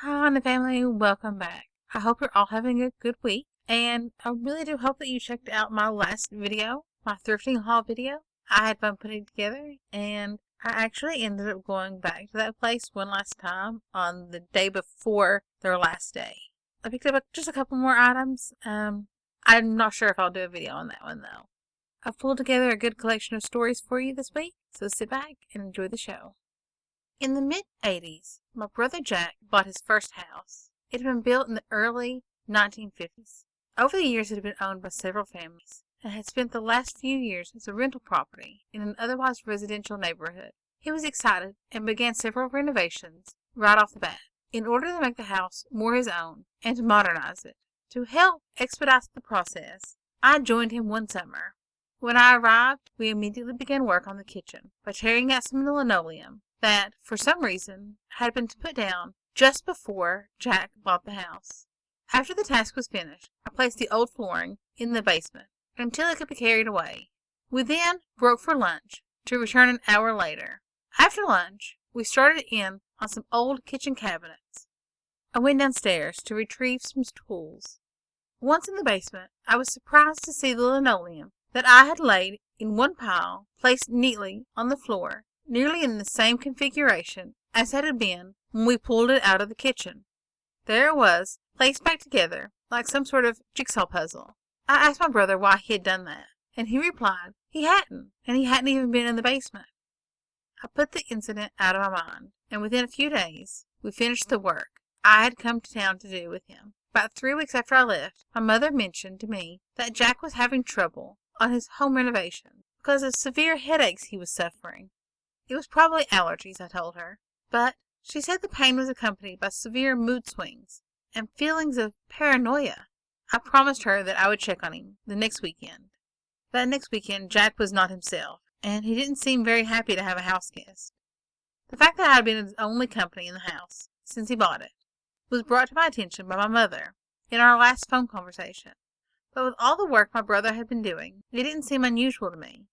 Hi, and the family, welcome back. I hope you're all having a good week, and I really do hope that you checked out my last video, my thrifting haul video. I had fun putting it together, and I actually ended up going back to that place one last time on the day before their last day. I picked up just a couple more items. I'm not sure if I'll do a video on that one, though. I've pulled together a good collection of stories for you this week, so sit back and enjoy the show. In the mid-'80s, my brother Jack bought his first house. It had been built in the early 1950s. Over the years, it had been owned by several families and had spent the last few years as a rental property in an otherwise residential neighborhood. He was excited and began several renovations right off the bat in order to make the house more his own and to modernize it. To help expedite the process, I joined him one summer. When I arrived, we immediately began work on the kitchen by tearing out some of the linoleum that, for some reason, had been put down just before Jack bought the house. After the task was finished, I placed the old flooring in the basement until it could be carried away. We then broke for lunch to return an hour later. After lunch, we started in on some old kitchen cabinets. I went downstairs to retrieve some tools. Once in the basement, I was surprised to see the linoleum that I had laid in one pile placed neatly on the floor, nearly in the same configuration as it had been when we pulled it out of the kitchen. There it was, placed back together like some sort of jigsaw puzzle. I asked my brother why he had done that, and he replied he hadn't, and he hadn't even been in the basement. I put the incident out of my mind, and within a few days, we finished the work I had come to town to do with him. About 3 weeks after I left, my mother mentioned to me that Jack was having trouble on his home renovation because of severe headaches he was suffering. It was probably allergies, I told her, but she said the pain was accompanied by severe mood swings and feelings of paranoia. I promised her that I would check on him the next weekend. That next weekend, Jack was not himself, and he didn't seem very happy to have a house guest. The fact that I had been his only company in the house since he bought it was brought to my attention by my mother in our last phone conversation. But with all the work my brother had been doing, it didn't seem unusual to me.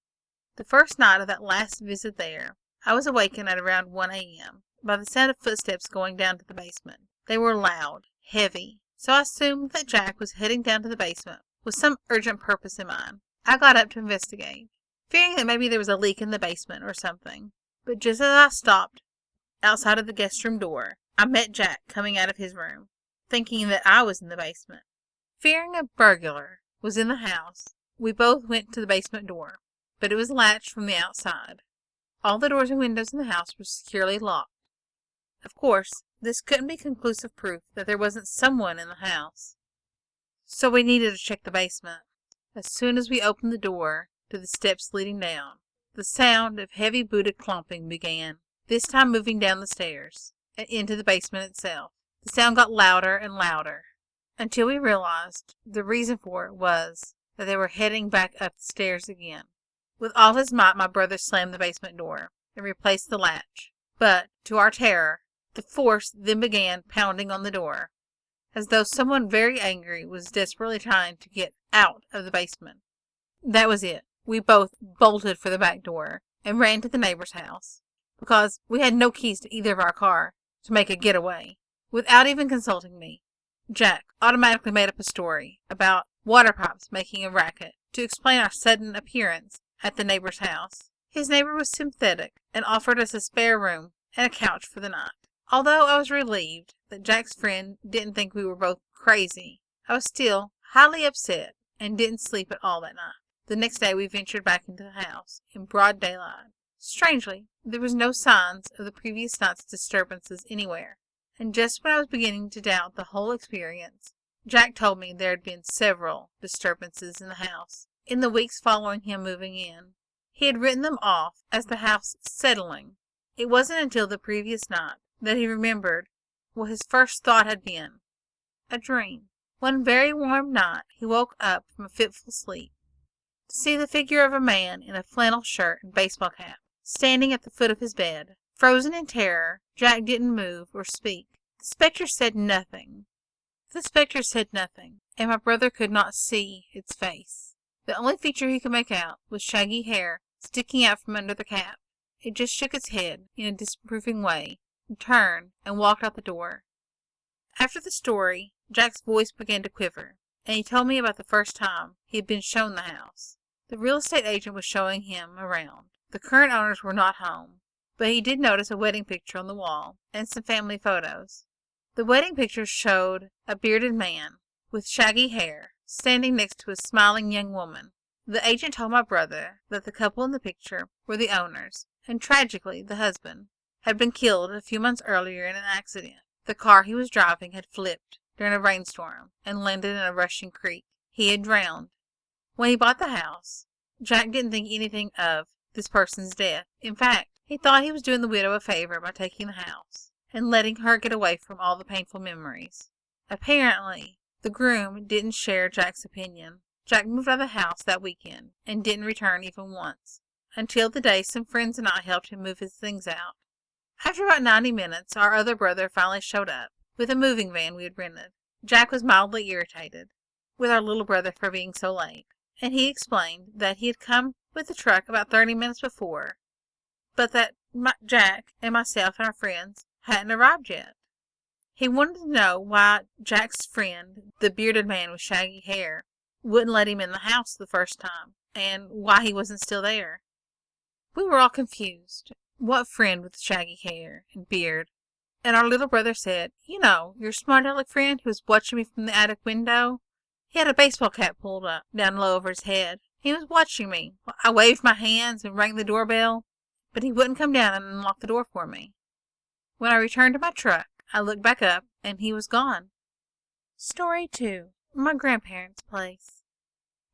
The first night of that last visit there, I was awakened at around 1 a.m. by the sound of footsteps going down to the basement. They were loud, heavy, so I assumed that Jack was heading down to the basement with some urgent purpose in mind. I got up to investigate, fearing that maybe there was a leak in the basement or something. But just as I stopped outside of the guest room door, I met Jack coming out of his room, thinking that I was in the basement. Fearing a burglar was in the house, we both went to the basement door, but it was latched from the outside. All the doors and windows in the house were securely locked. Of course, this couldn't be conclusive proof that there wasn't someone in the house, so we needed to check the basement. As soon as we opened the door to the steps leading down, the sound of heavy-booted clomping began, this time moving down the stairs and into the basement itself. The sound got louder and louder, until we realized the reason for it was that they were heading back up the stairs again. With all his might, my brother slammed the basement door and replaced the latch. But, to our terror, the force then began pounding on the door, as though someone very angry was desperately trying to get out of the basement. That was it. We both bolted for the back door and ran to the neighbor's house, because we had no keys to either of our car to make a getaway. Without even consulting me, Jack automatically made up a story about water pipes making a racket to explain our sudden appearance at the neighbor's house. His neighbor was sympathetic and offered us a spare room and a couch for the night. Although I was relieved that Jack's friend didn't think we were both crazy, I was still highly upset and didn't sleep at all that night. The next day we ventured back into the house in broad daylight. Strangely, there was no signs of the previous night's disturbances anywhere, and just when I was beginning to doubt the whole experience, Jack told me there had been several disturbances in the house in the weeks following him moving in. He had written them off as the house settling. It wasn't until the previous night that he remembered what his first thought had been: a dream. One very warm night he woke up from a fitful sleep to see the figure of a man in a flannel shirt and baseball cap standing at the foot of his bed. Frozen in terror, Jack didn't move or speak. The spectre said nothing, and my brother could not see its face. The only feature he could make out was shaggy hair sticking out from under the cap. It just shook its head in a disapproving way, and turned and walked out the door. After the story, Jack's voice began to quiver, and he told me about the first time he had been shown the house. The real estate agent was showing him around. The current owners were not home, but he did notice a wedding picture on the wall and some family photos. The wedding picture showed a bearded man with shaggy hair standing next to a smiling young woman. The agent told my brother that the couple in the picture were the owners, and tragically the husband had been killed a few months earlier in an accident. The car he was driving had flipped during a rainstorm and landed in a rushing creek. He had drowned. When he bought the house, Jack didn't think anything of this person's death. In fact, he thought he was doing the widow a favor by taking the house and letting her get away from all the painful memories. Apparently, the groom didn't share Jack's opinion. Jack moved out of the house that weekend and didn't return even once, until the day some friends and I helped him move his things out. After about 90 minutes, our other brother finally showed up with a moving van we had rented. Jack was mildly irritated with our little brother for being so late, and he explained that he had come with the truck about 30 minutes before, but that Jack and myself and our friends hadn't arrived yet. He wanted to know why Jack's friend, the bearded man with shaggy hair, wouldn't let him in the house the first time, and why he wasn't still there. We were all confused. What friend with shaggy hair and beard? And our little brother said, your smart aleck friend who was watching me from the attic window. He had a baseball cap pulled up down low over his head. He was watching me. I waved my hands and rang the doorbell, but he wouldn't come down and unlock the door for me. When I returned to my truck, I looked back up, and he was gone. Story 2. My grandparents' place.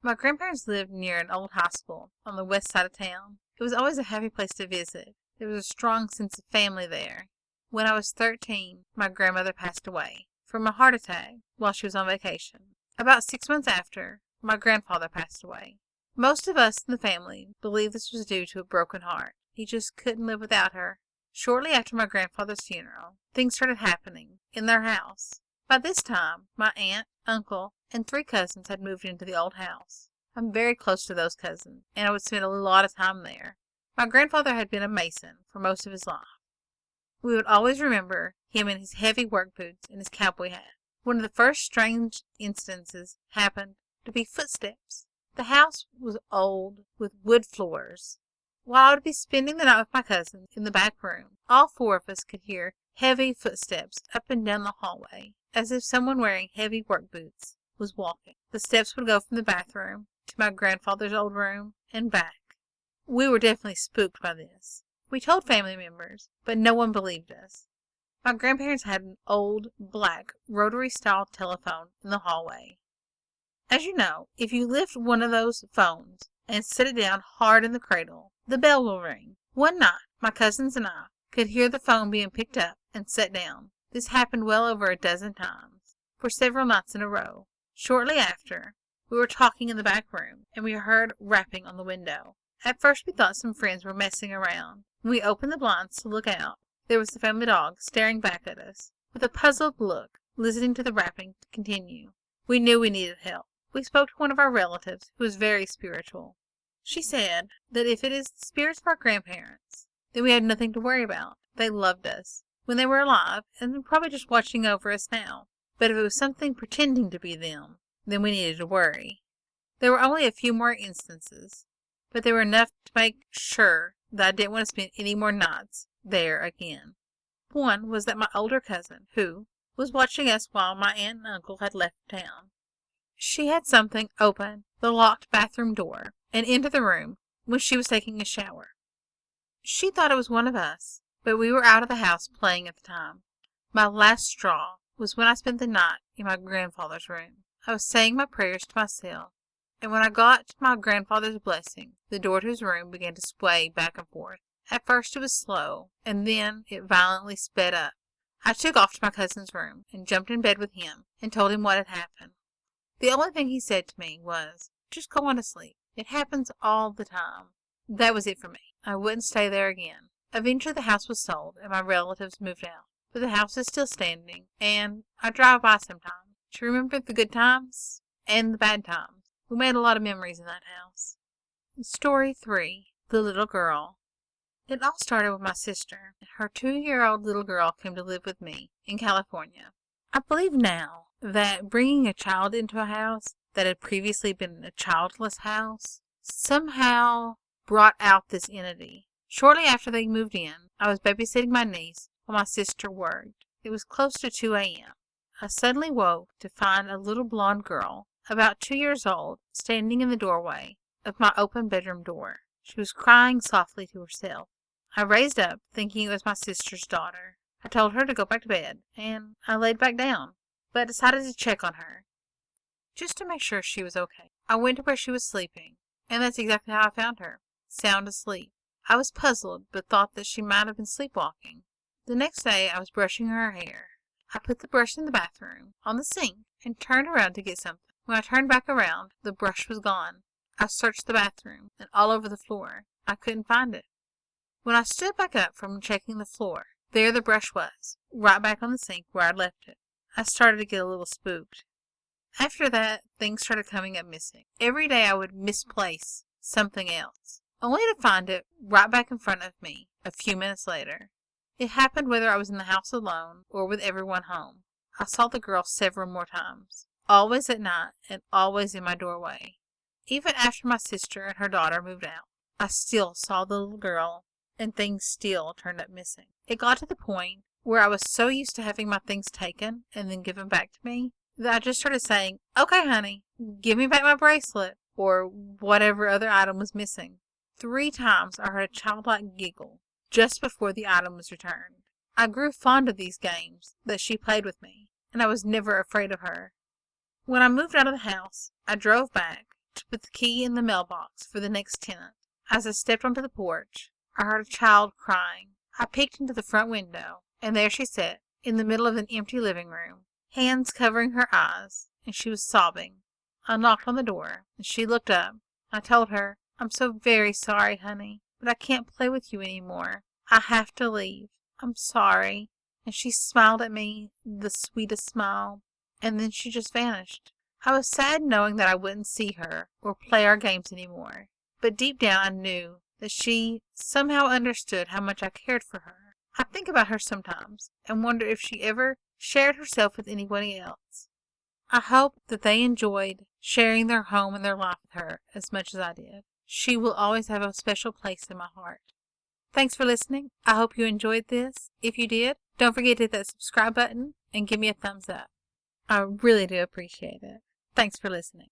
My grandparents lived near an old hospital on the west side of town. It was always a happy place to visit. There was a strong sense of family there. When I was 13, my grandmother passed away from a heart attack while she was on vacation. About 6 months after, my grandfather passed away. Most of us in the family believe this was due to a broken heart. He just couldn't live without her. Shortly after my grandfather's funeral, things started happening in their house. By this time, my aunt, uncle, and 3 cousins had moved into the old house. I'm very close to those cousins, and I would spend a lot of time there. My grandfather had been a mason for most of his life. We would always remember him in his heavy work boots and his cowboy hat. One of the first strange instances happened to be footsteps. The house was old, with wood floors. While I would be spending the night with my cousins in the back room, all 4 of us could hear heavy footsteps up and down the hallway, as if someone wearing heavy work boots was walking. The steps would go from the bathroom to my grandfather's old room and back. We were definitely spooked by this. We told family members, but no one believed us. My grandparents had an old, black, rotary-style telephone in the hallway. As you know, if you lift one of those phones and set it down hard in the cradle, the bell will ring. One night, my cousins and I could hear the phone being picked up and set down. This happened well over a dozen times, for several nights in a row. Shortly after, we were talking in the back room, and we heard rapping on the window. At first we thought some friends were messing around. When we opened the blinds to look out, there was the family dog staring back at us, with a puzzled look, listening to the rapping continue. We knew we needed help. We spoke to one of our relatives, who was very spiritual. She said that if it is the spirits of our grandparents, then we had nothing to worry about. They loved us when they were alive, and they're probably just watching over us now. But if it was something pretending to be them, then we needed to worry. There were only a few more instances, but they were enough to make sure that I didn't want to spend any more nights there again. One was that my older cousin, who was watching us while my aunt and uncle had left town. She had something open the locked bathroom door and entered the room when she was taking a shower. She thought it was one of us, but we were out of the house playing at the time. My last straw was when I spent the night in my grandfather's room. I was saying my prayers to myself, and when I got to my grandfather's blessing, the door to his room began to sway back and forth. At first it was slow, and then it violently sped up. I took off to my cousin's room and jumped in bed with him and told him what had happened. The only thing he said to me was, "Just go on to sleep. It happens all the time." That was it for me. I wouldn't stay there again. Eventually the house was sold and my relatives moved out. But the house is still standing, and I drive by sometimes to remember the good times and the bad times. We made a lot of memories in that house. Story 3. The Little Girl. It all started with my sister. Her 2-year-old little girl came to live with me in California. I believe now that bringing a child into a house that had previously been a childless house somehow brought out this entity. Shortly after they moved in, I was babysitting my niece while my sister worked. It was close to 2 a.m. I suddenly woke to find a little blonde girl, about 2 years old, standing in the doorway of my open bedroom door. She was crying softly to herself. I raised up, thinking it was my sister's daughter. I told her to go back to bed, and I laid back down, but decided to check on her, just to make sure she was okay. I went to where she was sleeping, and that's exactly how I found her, sound asleep. I was puzzled, but thought that she might have been sleepwalking. The next day, I was brushing her hair. I put the brush in the bathroom, on the sink, and turned around to get something. When I turned back around, the brush was gone. I searched the bathroom, and all over the floor. I couldn't find it. When I stood back up from checking the floor, there the brush was, right back on the sink where I'd left it. I started to get a little spooked. After that, things started coming up missing. Every day I would misplace something else, only to find it right back in front of me a few minutes later. It happened whether I was in the house alone or with everyone home. I saw the girl several more times, always at night and always in my doorway. Even after my sister and her daughter moved out, I still saw the little girl, and things still turned up missing. It got to the point where I was so used to having my things taken and then given back to me that I just started saying, "Okay, honey, give me back my bracelet," or whatever other item was missing. 3 times I heard a childlike giggle just before the item was returned. I grew fond of these games that she played with me, and I was never afraid of her. When I moved out of the house, I drove back to put the key in the mailbox for the next tenant. As I stepped onto the porch, I heard a child crying. I peeked into the front window, and there she sat, in the middle of an empty living room, hands covering her eyes, and she was sobbing. I knocked on the door, and she looked up. I told her, "I'm so very sorry, honey, but I can't play with you anymore. I have to leave. I'm sorry." And she smiled at me, the sweetest smile, and then she just vanished. I was sad knowing that I wouldn't see her or play our games anymore, but deep down I knew that she somehow understood how much I cared for her. I think about her sometimes and wonder if she ever shared herself with anybody else. I hope that they enjoyed sharing their home and their life with her as much as I did. She will always have a special place in my heart. Thanks for listening. I hope you enjoyed this. If you did, don't forget to hit that subscribe button and give me a thumbs up. I really do appreciate it. Thanks for listening.